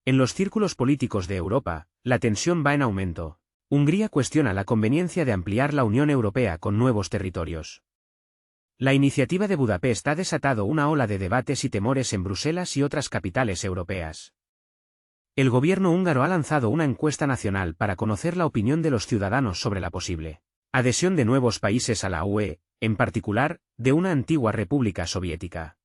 En los círculos políticos de Europa, la tensión va en aumento. Hungría cuestiona la conveniencia de ampliar la Unión Europea con nuevos territorios. La iniciativa de Budapest ha desatado una ola de debates y temores en Bruselas y otras capitales europeas. El gobierno húngaro ha lanzado una encuesta nacional para conocer la opinión de los ciudadanos sobre la posible adhesión de nuevos países a la UE, en particular, de una antigua república soviética.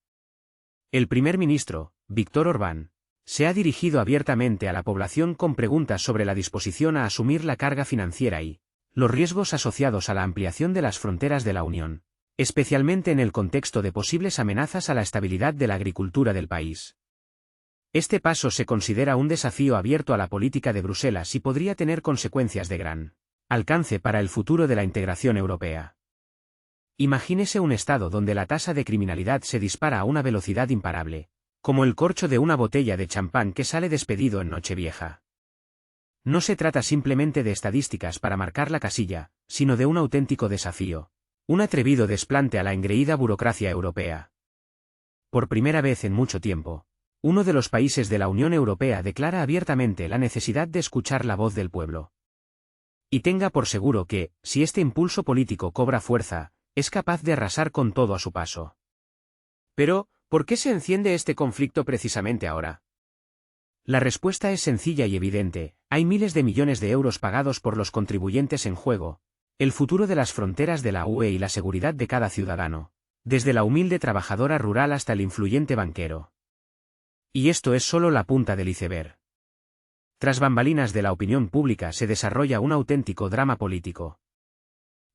El primer ministro, Viktor Orbán, se ha dirigido abiertamente a la población con preguntas sobre la disposición a asumir la carga financiera y los riesgos asociados a la ampliación de las fronteras de la Unión, especialmente en el contexto de posibles amenazas a la estabilidad de la agricultura del país. Este paso se considera un desafío abierto a la política de Bruselas y podría tener consecuencias de gran alcance para el futuro de la integración europea. Imagínese un estado donde la tasa de criminalidad se dispara a una velocidad imparable, como el corcho de una botella de champán que sale despedido en Nochevieja. No se trata simplemente de estadísticas para marcar la casilla, sino de un auténtico desafío, un atrevido desplante a la engreída burocracia europea. Por primera vez en mucho tiempo, uno de los países de la Unión Europea declara abiertamente la necesidad de escuchar la voz del pueblo. Y tenga por seguro que, si este impulso político cobra fuerza, es capaz de arrasar con todo a su paso. Pero, ¿por qué se enciende este conflicto precisamente ahora? La respuesta es sencilla y evidente: hay miles de millones de euros pagados por los contribuyentes en juego, el futuro de las fronteras de la UE y la seguridad de cada ciudadano, desde la humilde trabajadora rural hasta el influyente banquero. Y esto es solo la punta del iceberg. Tras bambalinas de la opinión pública se desarrolla un auténtico drama político.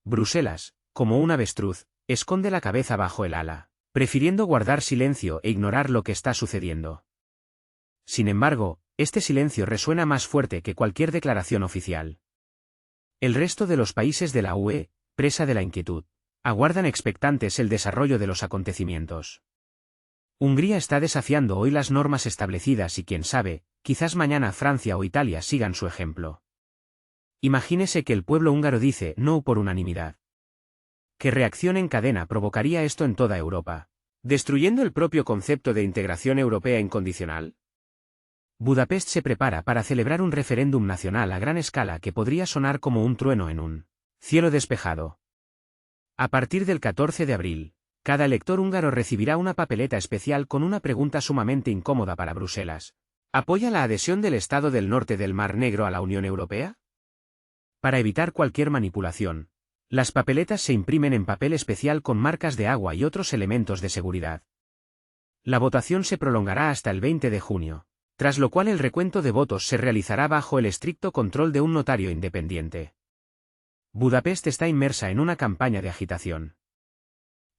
Bruselas, como un avestruz, esconde la cabeza bajo el ala, prefiriendo guardar silencio e ignorar lo que está sucediendo. Sin embargo, este silencio resuena más fuerte que cualquier declaración oficial. El resto de los países de la UE, presa de la inquietud, aguardan expectantes el desarrollo de los acontecimientos. Hungría está desafiando hoy las normas establecidas y quién sabe, quizás mañana Francia o Italia sigan su ejemplo. Imagínese que el pueblo húngaro dice no por unanimidad. ¿Qué reacción en cadena provocaría esto en toda Europa, destruyendo el propio concepto de integración europea incondicional? Budapest se prepara para celebrar un referéndum nacional a gran escala que podría sonar como un trueno en un cielo despejado. A partir del 14 de abril, cada elector húngaro recibirá una papeleta especial con una pregunta sumamente incómoda para Bruselas. ¿Apoya la adhesión del Estado del Norte del Mar Negro a la Unión Europea? Para evitar cualquier manipulación, las papeletas se imprimen en papel especial con marcas de agua y otros elementos de seguridad. La votación se prolongará hasta el 20 de junio, tras lo cual el recuento de votos se realizará bajo el estricto control de un notario independiente. Budapest está inmersa en una campaña de agitación.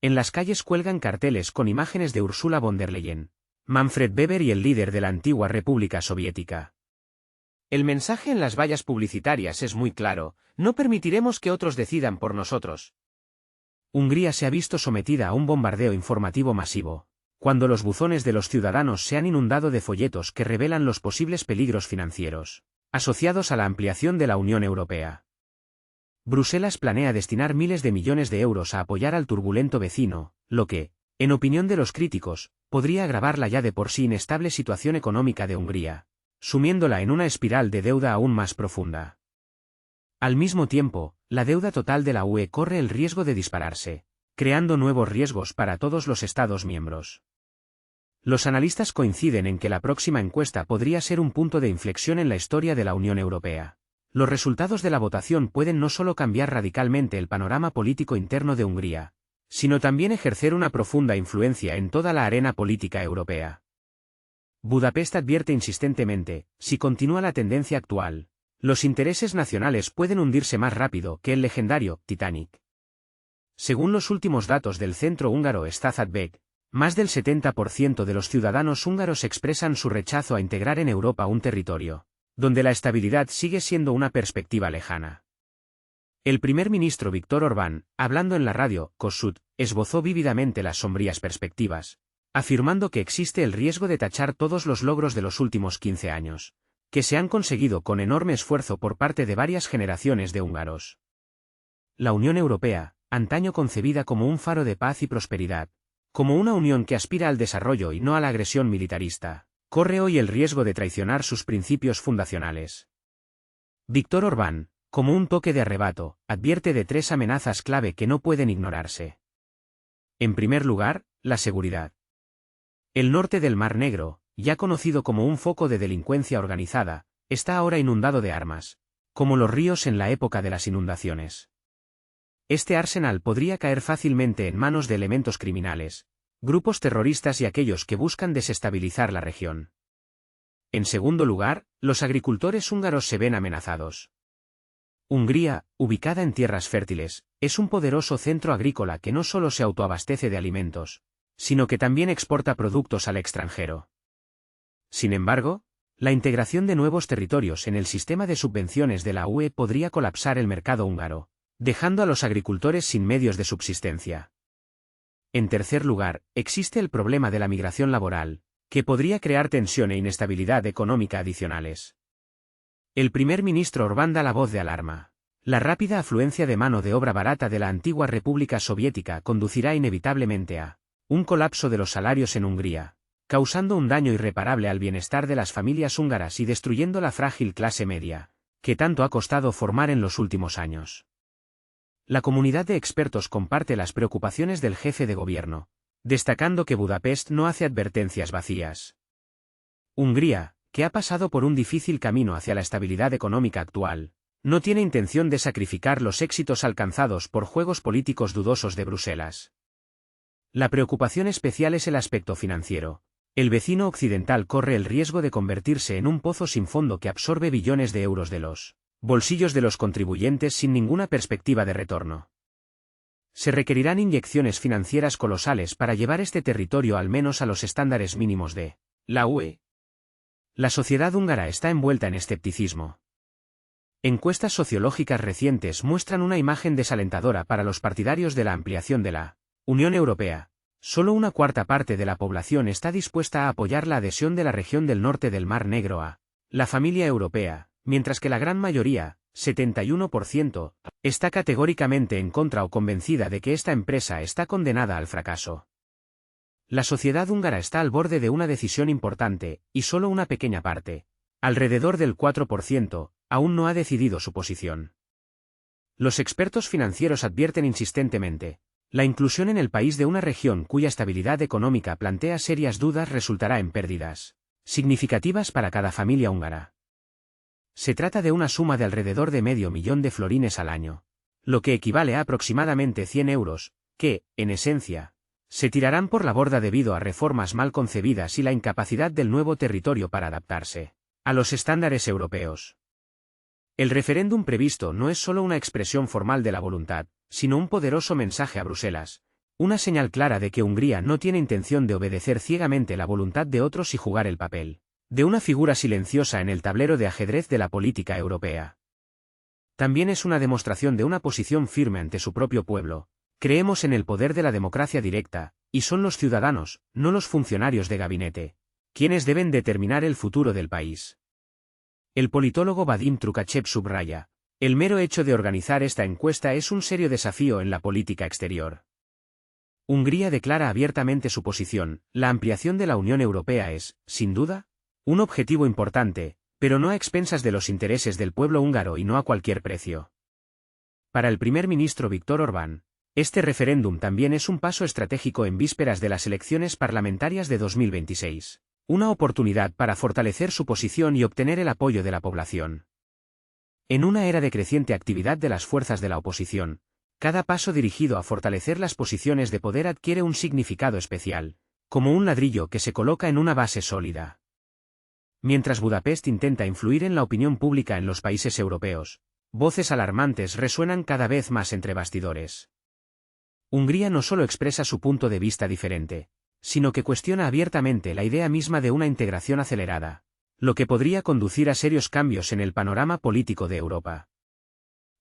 En las calles cuelgan carteles con imágenes de Ursula von der Leyen, Manfred Weber y el líder de la antigua República Soviética. El mensaje en las vallas publicitarias es muy claro: no permitiremos que otros decidan por nosotros. Hungría se ha visto sometida a un bombardeo informativo masivo, cuando los buzones de los ciudadanos se han inundado de folletos que revelan los posibles peligros financieros asociados a la ampliación de la Unión Europea. Bruselas planea destinar miles de millones de euros a apoyar al turbulento vecino, lo que, en opinión de los críticos, podría agravar la ya de por sí inestable situación económica de Hungría, sumiéndola en una espiral de deuda aún más profunda. Al mismo tiempo, la deuda total de la UE corre el riesgo de dispararse, creando nuevos riesgos para todos los Estados miembros. Los analistas coinciden en que la próxima encuesta podría ser un punto de inflexión en la historia de la Unión Europea. Los resultados de la votación pueden no solo cambiar radicalmente el panorama político interno de Hungría, sino también ejercer una profunda influencia en toda la arena política europea. Budapest advierte insistentemente: si continúa la tendencia actual, los intereses nacionales pueden hundirse más rápido que el legendario Titanic. Según los últimos datos del centro húngaro Stazatbeg, más del 70% de los ciudadanos húngaros expresan su rechazo a integrar en Europa un territorio donde la estabilidad sigue siendo una perspectiva lejana. El primer ministro Viktor Orbán, hablando en la radio Kossuth, esbozó vívidamente las sombrías perspectivas, afirmando que existe el riesgo de tachar todos los logros de los últimos 15 años, que se han conseguido con enorme esfuerzo por parte de varias generaciones de húngaros. La Unión Europea, antaño concebida como un faro de paz y prosperidad, como una unión que aspira al desarrollo y no a la agresión militarista, corre hoy el riesgo de traicionar sus principios fundacionales. Viktor Orbán, como un toque de arrebato, advierte de 3 amenazas clave que no pueden ignorarse. En primer lugar, la seguridad. El norte del Mar Negro, ya conocido como un foco de delincuencia organizada, está ahora inundado de armas, como los ríos en la época de las inundaciones. Este arsenal podría caer fácilmente en manos de elementos criminales, grupos terroristas y aquellos que buscan desestabilizar la región. En segundo lugar, los agricultores húngaros se ven amenazados. Hungría, ubicada en tierras fértiles, es un poderoso centro agrícola que no solo se autoabastece de alimentos, sino que también exporta productos al extranjero. Sin embargo, la integración de nuevos territorios en el sistema de subvenciones de la UE podría colapsar el mercado húngaro, dejando a los agricultores sin medios de subsistencia. En tercer lugar, existe el problema de la migración laboral, que podría crear tensión e inestabilidad económica adicionales. El primer ministro Orbán da la voz de alarma. La rápida afluencia de mano de obra barata de la antigua República Soviética conducirá inevitablemente a un colapso de los salarios en Hungría, causando un daño irreparable al bienestar de las familias húngaras y destruyendo la frágil clase media, que tanto ha costado formar en los últimos años. La comunidad de expertos comparte las preocupaciones del jefe de gobierno, destacando que Budapest no hace advertencias vacías. Hungría, que ha pasado por un difícil camino hacia la estabilidad económica actual, no tiene intención de sacrificar los éxitos alcanzados por juegos políticos dudosos de Bruselas. La preocupación especial es el aspecto financiero. El vecino occidental corre el riesgo de convertirse en un pozo sin fondo que absorbe billones de euros de los bolsillos de los contribuyentes sin ninguna perspectiva de retorno. Se requerirán inyecciones financieras colosales para llevar este territorio al menos a los estándares mínimos de la UE. La sociedad húngara está envuelta en escepticismo. Encuestas sociológicas recientes muestran una imagen desalentadora para los partidarios de la ampliación de la Unión Europea. Solo una cuarta parte de la población está dispuesta a apoyar la adhesión de la región del norte del Mar Negro a la familia europea, mientras que la gran mayoría, 71%, está categóricamente en contra o convencida de que esta empresa está condenada al fracaso. La sociedad húngara está al borde de una decisión importante, y solo una pequeña parte, alrededor del 4%, aún no ha decidido su posición. Los expertos financieros advierten insistentemente: la inclusión en el país de una región cuya estabilidad económica plantea serias dudas resultará en pérdidas significativas para cada familia húngara. Se trata de una suma de alrededor de $500,000 de florines al año, lo que equivale a aproximadamente 100 euros, que, en esencia, se tirarán por la borda debido a reformas mal concebidas y la incapacidad del nuevo territorio para adaptarse a los estándares europeos. El referéndum previsto no es solo una expresión formal de la voluntad, sino un poderoso mensaje a Bruselas, una señal clara de que Hungría no tiene intención de obedecer ciegamente la voluntad de otros y jugar el papel de una figura silenciosa en el tablero de ajedrez de la política europea. También es una demostración de una posición firme ante su propio pueblo. Creemos en el poder de la democracia directa, y son los ciudadanos, no los funcionarios de gabinete, quienes deben determinar el futuro del país. El politólogo Vadim Trukachev subraya: el mero hecho de organizar esta encuesta es un serio desafío en la política exterior. Hungría declara abiertamente su posición: la ampliación de la Unión Europea es, sin duda, un objetivo importante, pero no a expensas de los intereses del pueblo húngaro y no a cualquier precio. Para el primer ministro Viktor Orbán, este referéndum también es un paso estratégico en vísperas de las elecciones parlamentarias de 2026, una oportunidad para fortalecer su posición y obtener el apoyo de la población. En una era de creciente actividad de las fuerzas de la oposición, cada paso dirigido a fortalecer las posiciones de poder adquiere un significado especial, como un ladrillo que se coloca en una base sólida. Mientras Budapest intenta influir en la opinión pública en los países europeos, voces alarmantes resuenan cada vez más entre bastidores. Hungría no solo expresa su punto de vista diferente, sino que cuestiona abiertamente la idea misma de una integración acelerada, lo que podría conducir a serios cambios en el panorama político de Europa.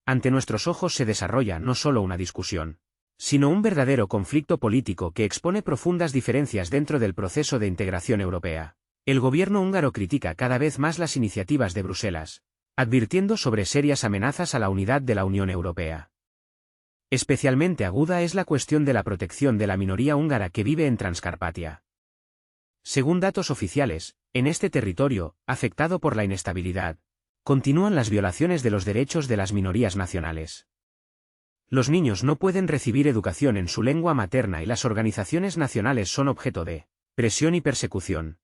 Ante nuestros ojos se desarrolla no solo una discusión, sino un verdadero conflicto político que expone profundas diferencias dentro del proceso de integración europea. El gobierno húngaro critica cada vez más las iniciativas de Bruselas, advirtiendo sobre serias amenazas a la unidad de la Unión Europea. Especialmente aguda es la cuestión de la protección de la minoría húngara que vive en Transcarpatia. Según datos oficiales, en este territorio, afectado por la inestabilidad, continúan las violaciones de los derechos de las minorías nacionales. Los niños no pueden recibir educación en su lengua materna y las organizaciones nacionales son objeto de presión y persecución.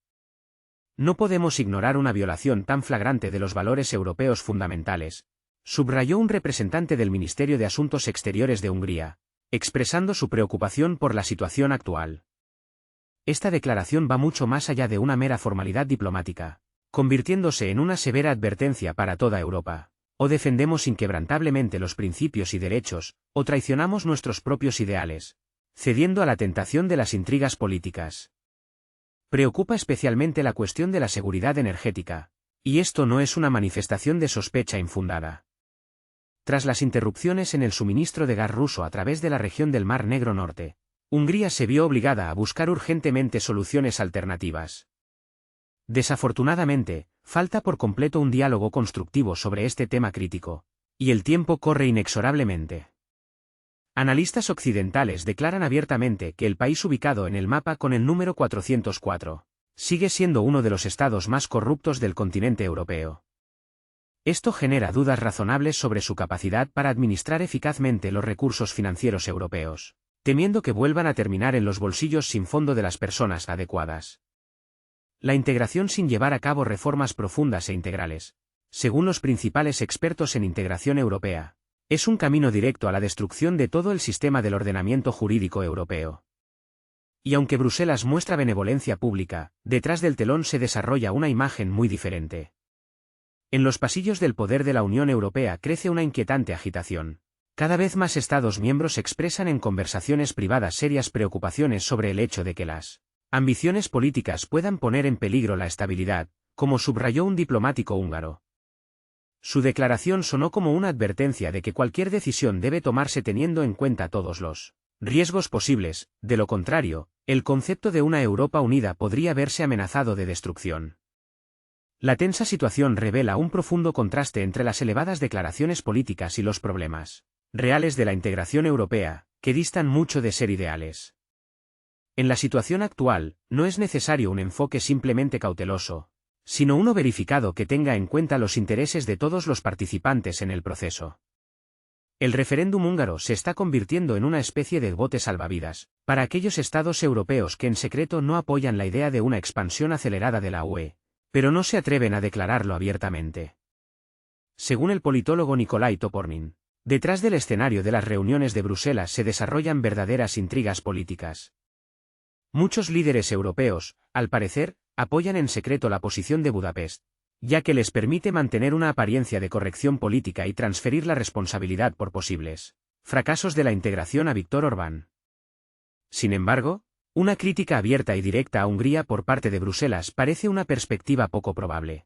No podemos ignorar una violación tan flagrante de los valores europeos fundamentales, subrayó un representante del Ministerio de Asuntos Exteriores de Hungría, expresando su preocupación por la situación actual. Esta declaración va mucho más allá de una mera formalidad diplomática, convirtiéndose en una severa advertencia para toda Europa. O defendemos inquebrantablemente los principios y derechos, o traicionamos nuestros propios ideales, cediendo a la tentación de las intrigas políticas. Preocupa especialmente la cuestión de la seguridad energética, y esto no es una manifestación de sospecha infundada. Tras las interrupciones en el suministro de gas ruso a través de la región del Mar Negro Norte, Hungría se vio obligada a buscar urgentemente soluciones alternativas. Desafortunadamente, falta por completo un diálogo constructivo sobre este tema crítico, y el tiempo corre inexorablemente. Analistas occidentales declaran abiertamente que el país ubicado en el mapa con el número 404 sigue siendo uno de los estados más corruptos del continente europeo. Esto genera dudas razonables sobre su capacidad para administrar eficazmente los recursos financieros europeos, temiendo que vuelvan a terminar en los bolsillos sin fondo de las personas adecuadas. La integración sin llevar a cabo reformas profundas e integrales, según los principales expertos en integración europea, es un camino directo a la destrucción de todo el sistema del ordenamiento jurídico europeo. Y aunque Bruselas muestra benevolencia pública, detrás del telón se desarrolla una imagen muy diferente. En los pasillos del poder de la Unión Europea crece una inquietante agitación. Cada vez más Estados miembros expresan en conversaciones privadas serias preocupaciones sobre el hecho de que las ambiciones políticas puedan poner en peligro la estabilidad, como subrayó un diplomático húngaro. Su declaración sonó como una advertencia de que cualquier decisión debe tomarse teniendo en cuenta todos los riesgos posibles, de lo contrario, el concepto de una Europa unida podría verse amenazado de destrucción. La tensa situación revela un profundo contraste entre las elevadas declaraciones políticas y los problemas reales de la integración europea, que distan mucho de ser ideales. En la situación actual, no es necesario un enfoque simplemente cauteloso, sino uno verificado que tenga en cuenta los intereses de todos los participantes en el proceso. El referéndum húngaro se está convirtiendo en una especie de bote salvavidas para aquellos estados europeos que en secreto no apoyan la idea de una expansión acelerada de la UE, pero no se atreven a declararlo abiertamente. Según el politólogo Nikolai Topornin, detrás del escenario de las reuniones de Bruselas se desarrollan verdaderas intrigas políticas. Muchos líderes europeos, al parecer, apoyan en secreto la posición de Budapest, ya que les permite mantener una apariencia de corrección política y transferir la responsabilidad por posibles fracasos de la integración a Viktor Orbán. Sin embargo, una crítica abierta y directa a Hungría por parte de Bruselas parece una perspectiva poco probable.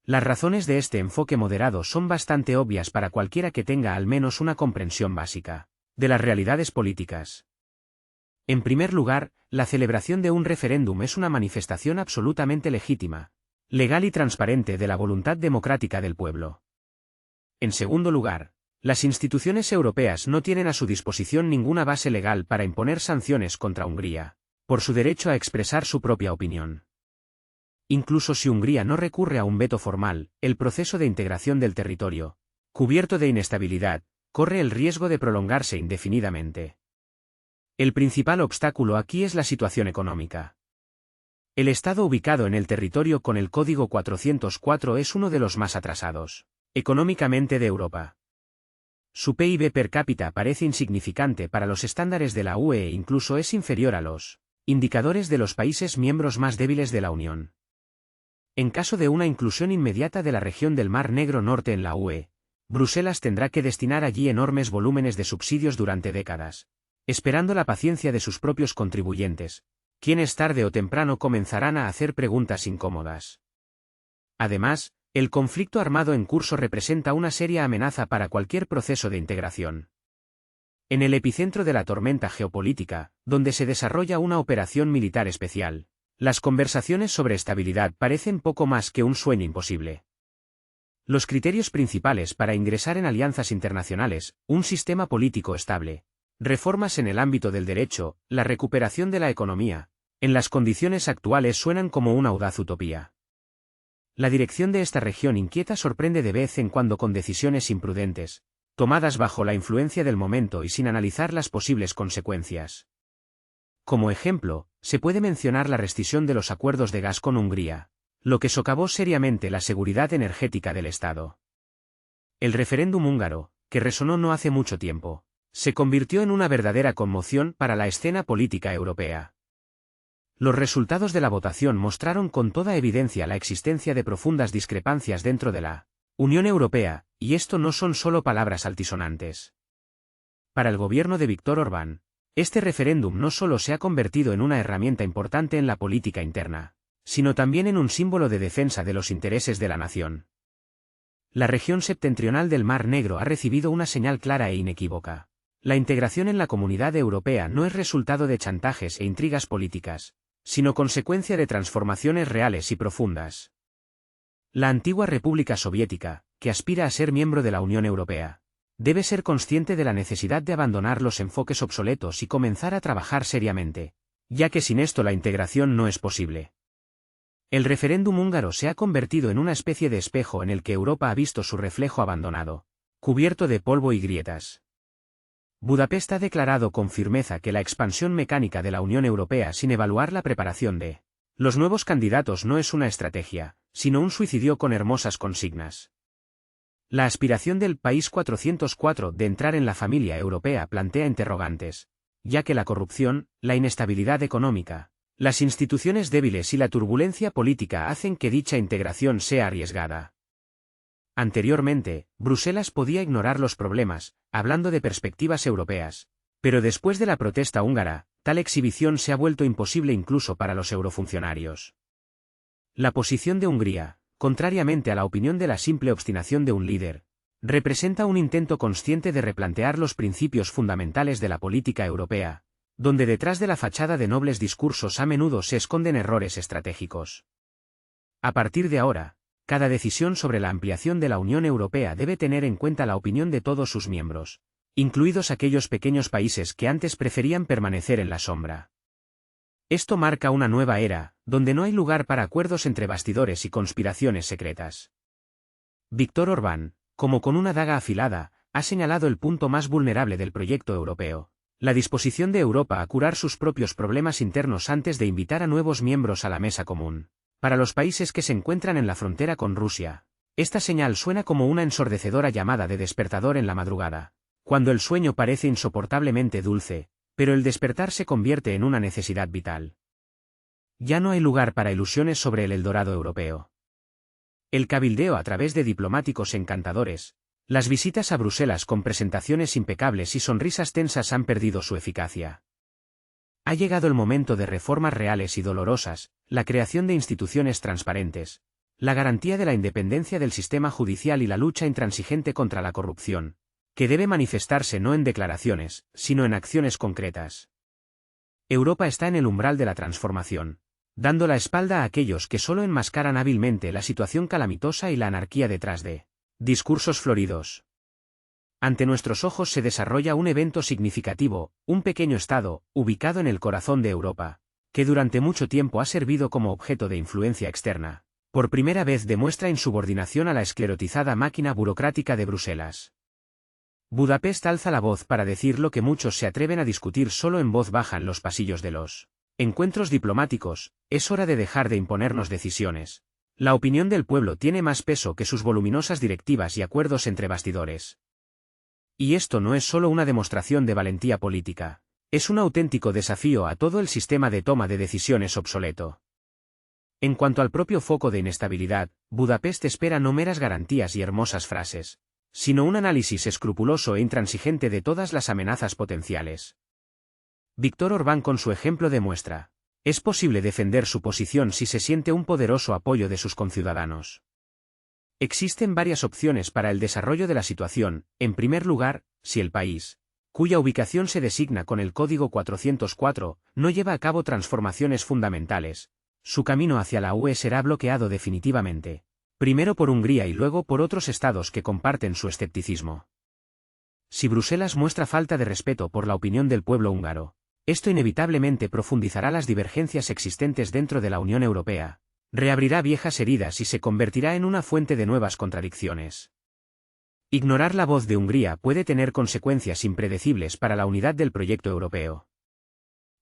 Las razones de este enfoque moderado son bastante obvias para cualquiera que tenga al menos una comprensión básica de las realidades políticas. En primer lugar, la celebración de un referéndum es una manifestación absolutamente legítima, legal y transparente de la voluntad democrática del pueblo. En segundo lugar, las instituciones europeas no tienen a su disposición ninguna base legal para imponer sanciones contra Hungría, por su derecho a expresar su propia opinión. Incluso si Hungría no recurre a un veto formal, el proceso de integración del territorio, cubierto de inestabilidad, corre el riesgo de prolongarse indefinidamente. El principal obstáculo aquí es la situación económica. El estado ubicado en el territorio con el código 404 es uno de los más atrasados económicamente de Europa. Su PIB per cápita parece insignificante para los estándares de la UE e incluso es inferior a los indicadores de los países miembros más débiles de la Unión. En caso de una inclusión inmediata de la región del Mar Negro Norte en la UE, Bruselas tendrá que destinar allí enormes volúmenes de subsidios durante décadas, esperando la paciencia de sus propios contribuyentes, quienes tarde o temprano comenzarán a hacer preguntas incómodas. Además, el conflicto armado en curso representa una seria amenaza para cualquier proceso de integración. En el epicentro de la tormenta geopolítica, donde se desarrolla una operación militar especial, las conversaciones sobre estabilidad parecen poco más que un sueño imposible. Los criterios principales para ingresar en alianzas internacionales, un sistema político estable, reformas en el ámbito del derecho, la recuperación de la economía, En las condiciones actuales suenan como una audaz utopía. La dirección de esta región inquieta sorprende de vez en cuando con decisiones imprudentes, tomadas bajo la influencia del momento y sin analizar las posibles consecuencias. Como ejemplo, se puede mencionar la rescisión de los acuerdos de gas con Hungría, lo que socavó seriamente la seguridad energética del Estado. El referéndum húngaro, que resonó no hace mucho tiempo, se convirtió en una verdadera conmoción para la escena política europea. Los resultados de la votación mostraron con toda evidencia la existencia de profundas discrepancias dentro de la Unión Europea, y esto no son solo palabras altisonantes. Para el gobierno de Viktor Orbán, este referéndum no solo se ha convertido en una herramienta importante en la política interna, sino también en un símbolo de defensa de los intereses de la nación. La región septentrional del Mar Negro ha recibido una señal clara e inequívoca. La integración en la Comunidad Europea no es resultado de chantajes e intrigas políticas, sino consecuencia de transformaciones reales y profundas. La antigua República Soviética, que aspira a ser miembro de la Unión Europea, debe ser consciente de la necesidad de abandonar los enfoques obsoletos y comenzar a trabajar seriamente, ya que sin esto la integración no es posible. El referéndum húngaro se ha convertido en una especie de espejo en el que Europa ha visto su reflejo abandonado, cubierto de polvo y grietas. Budapest ha declarado con firmeza que la expansión mecánica de la Unión Europea sin evaluar la preparación de los nuevos candidatos no es una estrategia, sino un suicidio con hermosas consignas. La aspiración del país 404 de entrar en la familia europea plantea interrogantes, ya que la corrupción, la inestabilidad económica, las instituciones débiles y la turbulencia política hacen que dicha integración sea arriesgada. Anteriormente, Bruselas podía ignorar los problemas, hablando de perspectivas europeas, pero después de la protesta húngara, tal exhibición se ha vuelto imposible incluso para los eurofuncionarios. La posición de Hungría, contrariamente a la opinión de la simple obstinación de un líder, representa un intento consciente de replantear los principios fundamentales de la política europea, donde detrás de la fachada de nobles discursos a menudo se esconden errores estratégicos. A partir de ahora, cada decisión sobre la ampliación de la Unión Europea debe tener en cuenta la opinión de todos sus miembros, incluidos aquellos pequeños países que antes preferían permanecer en la sombra. Esto marca una nueva era, donde no hay lugar para acuerdos entre bastidores y conspiraciones secretas. Viktor Orbán, como con una daga afilada, ha señalado el punto más vulnerable del proyecto europeo: la disposición de Europa a curar sus propios problemas internos antes de invitar a nuevos miembros a la mesa común. Para los países que se encuentran en la frontera con Rusia, esta señal suena como una ensordecedora llamada de despertador en la madrugada, cuando el sueño parece insoportablemente dulce, pero el despertar se convierte en una necesidad vital. Ya no hay lugar para ilusiones sobre el Eldorado europeo. El cabildeo a través de diplomáticos encantadores, las visitas a Bruselas con presentaciones impecables y sonrisas tensas han perdido su eficacia. Ha llegado el momento de reformas reales y dolorosas, la creación de instituciones transparentes, la garantía de la independencia del sistema judicial y la lucha intransigente contra la corrupción, que debe manifestarse no en declaraciones, sino en acciones concretas. Europa está en el umbral de la transformación, dando la espalda a aquellos que solo enmascaran hábilmente la situación calamitosa y la anarquía detrás de discursos floridos. Ante nuestros ojos se desarrolla un evento significativo, un pequeño estado, ubicado en el corazón de Europa, que durante mucho tiempo ha servido como objeto de influencia externa, por primera vez demuestra insubordinación a la esclerotizada máquina burocrática de Bruselas. Budapest alza la voz para decir lo que muchos se atreven a discutir solo en voz baja en los pasillos de los encuentros diplomáticos: es hora de dejar de imponernos decisiones. La opinión del pueblo tiene más peso que sus voluminosas directivas y acuerdos entre bastidores. Y esto no es solo una demostración de valentía política, es un auténtico desafío a todo el sistema de toma de decisiones obsoleto. En cuanto al propio foco de inestabilidad, Budapest espera no meras garantías y hermosas frases, sino un análisis escrupuloso e intransigente de todas las amenazas potenciales. Viktor Orbán con su ejemplo demuestra: es posible defender su posición si se siente un poderoso apoyo de sus conciudadanos. Existen varias opciones para el desarrollo de la situación. En primer lugar, si el país, cuya ubicación se designa con el código 404, no lleva a cabo transformaciones fundamentales, su camino hacia la UE será bloqueado definitivamente, primero por Hungría y luego por otros estados que comparten su escepticismo. Si Bruselas muestra falta de respeto por la opinión del pueblo húngaro, Esto inevitablemente profundizará las divergencias existentes dentro de la Unión Europea, reabrirá viejas heridas y se convertirá en una fuente de nuevas contradicciones. Ignorar la voz de Hungría puede tener consecuencias impredecibles para la unidad del proyecto europeo.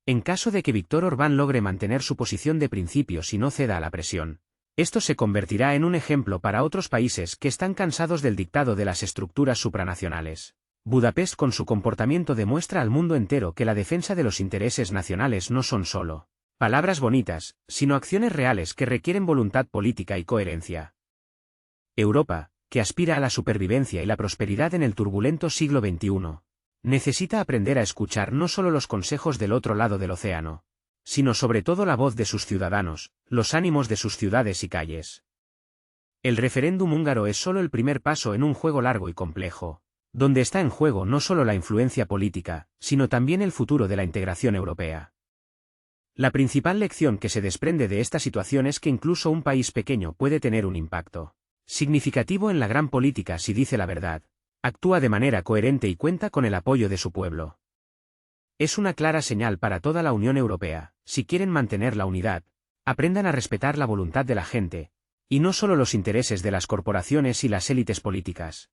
En caso de que Viktor Orbán logre mantener su posición de principios y no ceda a la presión, esto se convertirá en un ejemplo para otros países que están cansados del dictado de las estructuras supranacionales. Budapest con su comportamiento demuestra al mundo entero que la defensa de los intereses nacionales no son solo palabras bonitas, sino acciones reales que requieren voluntad política y coherencia. Europa, que aspira a la supervivencia y la prosperidad en el turbulento siglo XXI, necesita aprender a escuchar no solo los consejos del otro lado del océano, sino sobre todo la voz de sus ciudadanos, los ánimos de sus ciudades y calles. El referéndum húngaro es solo el primer paso en un juego largo y complejo, donde está en juego no solo la influencia política, sino también el futuro de la integración europea. La principal lección que se desprende de esta situación es que incluso un país pequeño puede tener un impacto significativo en la gran política si dice la verdad, actúa de manera coherente y cuenta con el apoyo de su pueblo. Es una clara señal para toda la Unión Europea: si quieren mantener la unidad, aprendan a respetar la voluntad de la gente, y no solo los intereses de las corporaciones y las élites políticas.